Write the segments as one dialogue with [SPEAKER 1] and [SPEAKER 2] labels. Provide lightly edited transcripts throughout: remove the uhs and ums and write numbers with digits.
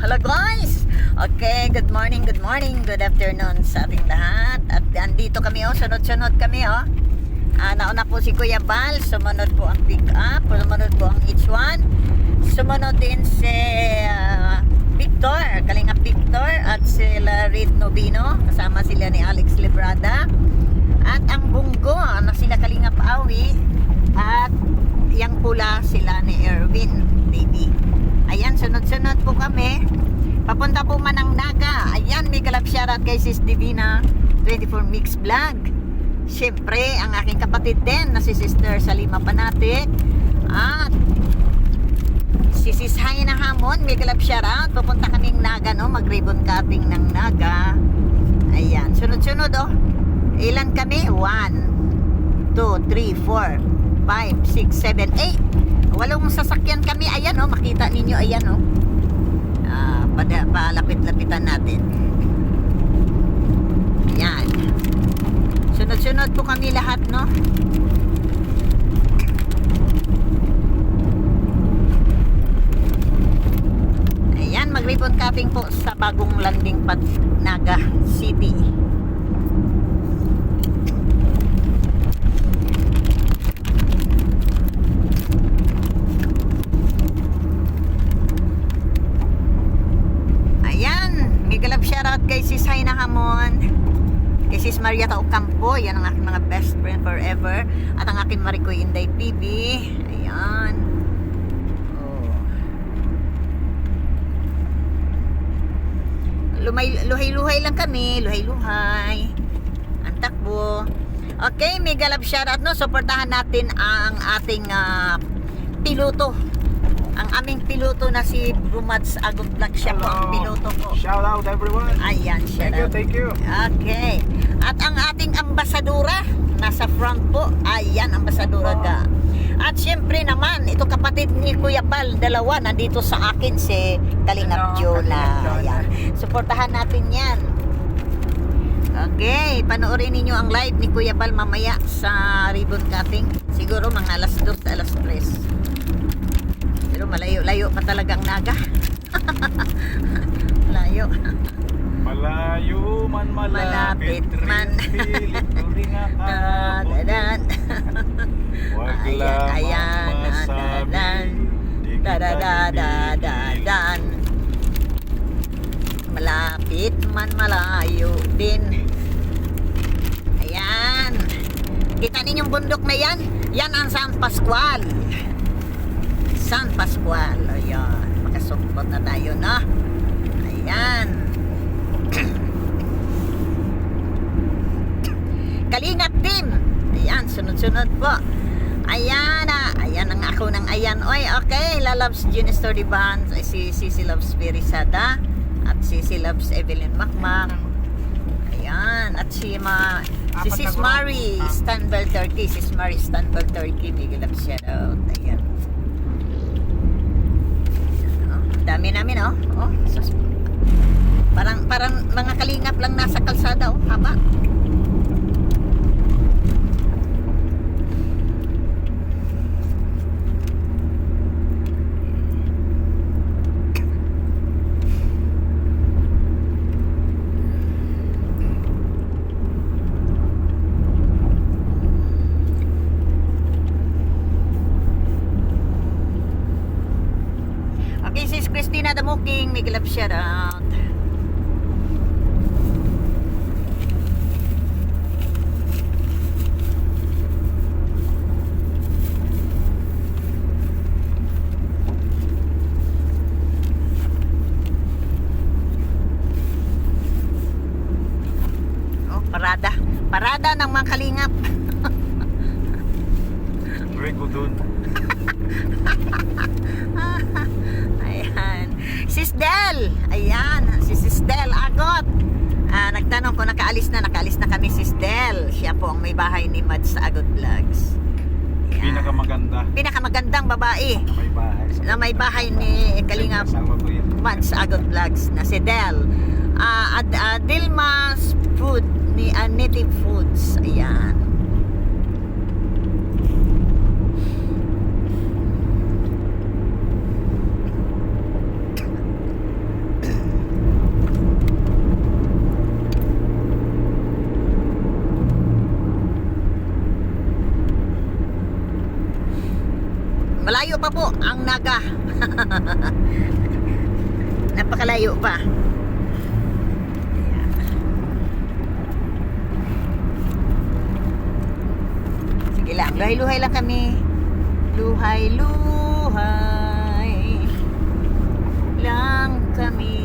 [SPEAKER 1] Hello guys! Okay, good morning, good afternoon sa ating lahat. At andito kami sunod-sunod kami nauna po si Kuya Bal, sumunod po ang pick up, sumunod po ang H1, sumunod din si Victor, Kalingap Victor, at sila Reed Nobino, kasama sila ni Alex Librada, at ang Bunggo na sila Kalingap Awi, at yang pula sila ni Erwin Baby. Ayan, sunod-sunod po kami. Papunta po Manang Naga. Ayan, may kalab shoutout kay Sis Divina 24 Mix Vlog. Siyempre, ang aking kapatid din na si Sister Salima Panatik. At si Sis Haina Hamon, may kalab shoutout. Papunta kaming Naga, no? Mag-ribbon cutting ng Naga. Ayan, sunod-sunod, Ilan kami? 1, 2, 3, 4, 5, 6, 7, 8. Walong sasakyan kami. Ayan makita ninyo. Ayan palapit-lapitan natin. Ayan. Sunod-sunod po kami lahat, no? Ayan, mag-ribbon cutting po sa bagong landing pad Naga City. Shoutout kay Sis Haina Hamon, kay Sis Maria Ocampo, yan ang aking mga best friend forever, at ang aking Maricoy Inday TV. Ayan. Luhay-luhay lang kami, luhay-luhay ang takbo. Okay, mega love shoutout, no? Suportahan natin ang ating piloto, ang aming piloto na si Brumads Agot Vlog. Siya po ang piloto ko.
[SPEAKER 2] Shout out everyone.
[SPEAKER 1] Ayan, shout out.
[SPEAKER 2] Thank you.
[SPEAKER 1] Okay. At ang ating ambasadora nasa front po. Ayan, ambasadora ka. At syempre naman, ito kapatid ni Kuya Bal, dalawa nandito sa akin, si Kalingap Jola. Ayan. Suportahan natin yan. Okay, panoorin ninyo ang live ni Kuya Bal mamaya sa ribbon cutting. Siguro mga alas 2, alas 3. Pero malayo-layo pa talagang Naga. Layo.
[SPEAKER 2] Malayo man malapit
[SPEAKER 1] man.
[SPEAKER 2] Pilit ko rin Wag
[SPEAKER 1] ayan,
[SPEAKER 2] masabi
[SPEAKER 1] dadadadadadan. Malapit man malayo din. Ayan. Kita ninyong bundok na yan? Yan ang San Pascual. San Pascual. Ayan. Makasumpot na tayo, no? Ayan. Kalingap team. Ayan, sunod-sunod po. Ayan ayan ang ako ng ayan. Oy, okay. Lalabs Junior Story Band. Si Loves Perisada. At si Loves Evelyn Makmak. Ayan. At si Sis Marie Stanbel Turkey. Sis Marie Stanbel Turkey. Big love shout out. Ayan. Dami namin, parang mga kalingap lang nasa kalsada, haba. Okay, sis Christina Damuking, may love shout out. Parada ng mga kalingap.
[SPEAKER 2] Rico dun.
[SPEAKER 1] Ayan. Sis Del. Ayan. Si Sis Del Agot. Nagtanong ko, nakaalis na kami, Sis Del. Siya po ang may bahay ni Mads Agot Vlogs. Ayan. Pinakamagandang babae na may bahay ni Kalingap Mads Agot Vlogs na si Del. Dilma's Food ni Native Foods. Ayan. pa po ang Naga. Napakalayo pa. Sige lang, luhay-luhay lang kami. Luhay-luhay lang kami.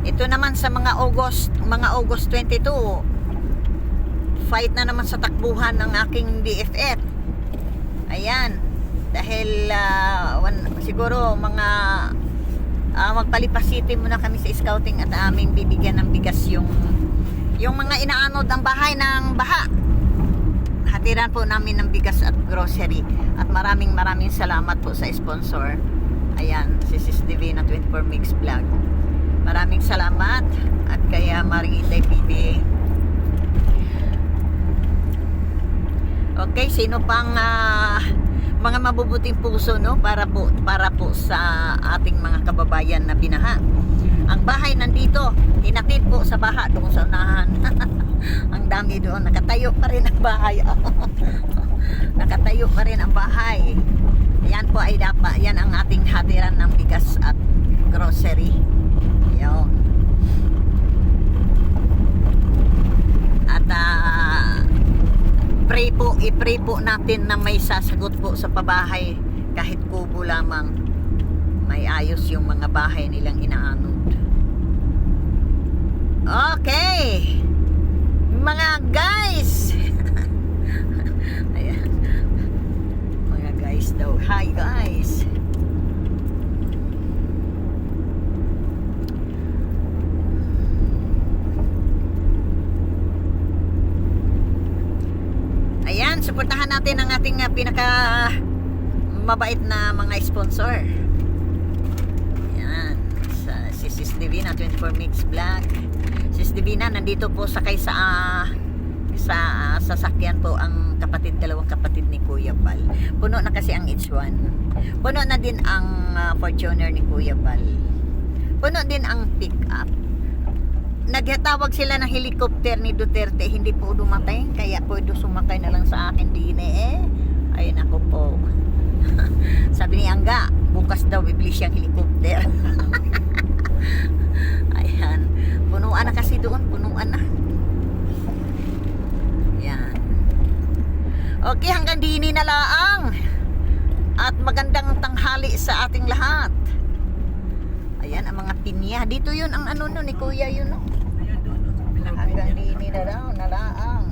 [SPEAKER 1] Ito naman sa mga August 22, fight na naman sa takbuhan ng aking BFF. Ayan, dahil siguro mga magpalipas city muna kami sa scouting at aming bibigyan ng bigas yung mga inaanod ang bahay ng baha. Hatiran po namin ng bigas at grocery. At maraming salamat po sa sponsor. Ayan, si Sis Divina 24 Mix Vlog. Maraming salamat at kaya Maring Inday PB. Okay, sino pang mga mabubuting puso, no, para po sa ating mga kababayan na binaha. Ang bahay nandito, hinatid po sa baha doon sa unahan. Ang dami doon, nakatayo pa rin ang bahay. Nakatayo pa rin ang bahay. Yan po ay dapat, yan ang ating hatiran ng bigas at grocery. Yun. At i-pray po natin na may sasagot po sa pabahay, kahit kubo lamang, may ayos yung mga bahay nilang inaanod. Okay, mga guys. Ayan, mga guys daw. Hi guys. Ayan, suportahan natin ang ating pinaka mabait na mga sponsor. Ayan, si Sis Divina 24 Mix Vlog. Sis Divina, nandito po sakay sa sasakyan po ang dalawang kapatid ni Kuya Bal. Puno na kasi ang H1. Puno na din ang Fortuner ni Kuya Bal. Puno din ang pick-up. Nagtawag sila ng helicopter ni Duterte, hindi po dumating, kaya pwede sumakay na lang sa akin din Ay nako po. Sabi ni Angga, bukas daw bibili siyang helicopter. Ayan, punuan na kasi doon, punuan na. Yan. Okay, hanggang dini na laang. At magandang tanghali sa ating lahat. Ayan, ang mga pinya. Dito yun ang ano no, ni Kuya yun no. Hanggang dini na daw, nalaang.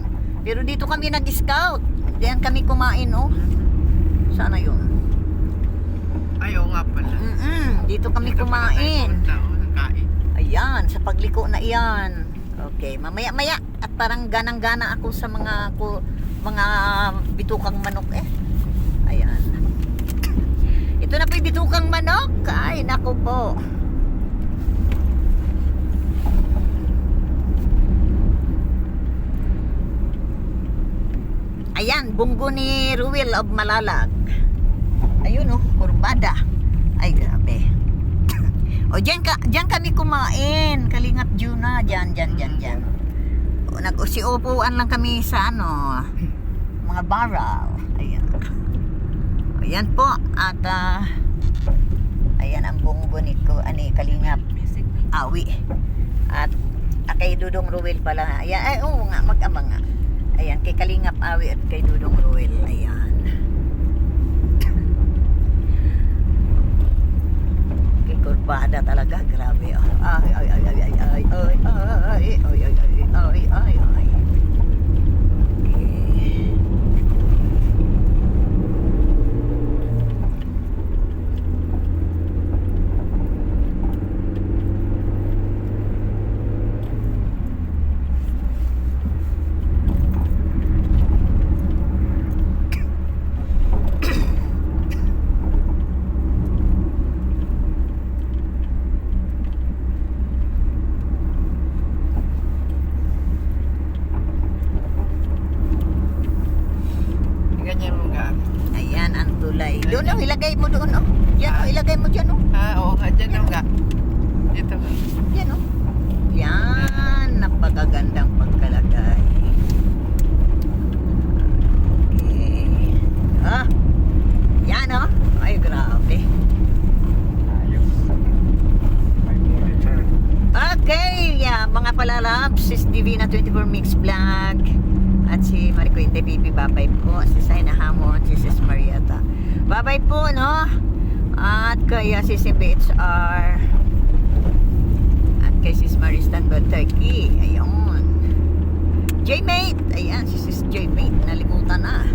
[SPEAKER 1] Pero dito kami nag-scout. Diyan kami kumain, oh. Sana yun?
[SPEAKER 3] Ayaw nga pala.
[SPEAKER 1] Dito kami kumain. Ayan, sa pagliko na iyan. Okay, mamaya-maya. At parang ganang-gana ako sa mga bitukang manok Ayan. Ito na po yung bitukang manok. Ay, naku po. Ayan, bunggo ni Ruel of Malalag. Ayun oh, kurbada. Ay, grabe. O, dyan kami kumain. Kalingap Juna, dyan. O, nag-usiupuan lang kami sa mga baral. Ayan. Ayan po. At, ayan ang bunggo ni Kalingap Awi. At, kay Dudong Ruel pala. Ayan, ay, oo nga, mag-ama nga. Ayan, kay Kalingap Awi at kay Dudong Ruel. Ayan. Kay kurbada talaga, grabe. Ay. Ayan ang tulay. Doon oh, ilagay mo doon oh. Yan oh, ilagay mo dyan oh.
[SPEAKER 3] Oo nga, dyan nga. Dito.
[SPEAKER 1] Yan oh. Yan, napakagandang pagkalagay. Okay. Yan oh. Ay, grabe.
[SPEAKER 2] Ayos. May monitor.
[SPEAKER 1] Okay, yeah, mga palalabs, sis Divina 24 Mix Vlog at si Maricuente Pipi, babay po, si Saina Hamon, si Sis Marieta, babay po, no? At kaya si BHR at kay Sis Maristan Turkey, ayun, J-Mate, ayan, si Sis J-Mate, nalimutan na.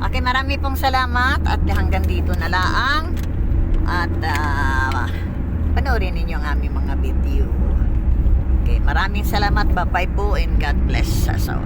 [SPEAKER 1] Okay, marami pong salamat at hanggang dito na lang at panoorin ninyo ang aming mga video. Okay, maraming salamat. Bye-bye po and God bless us all.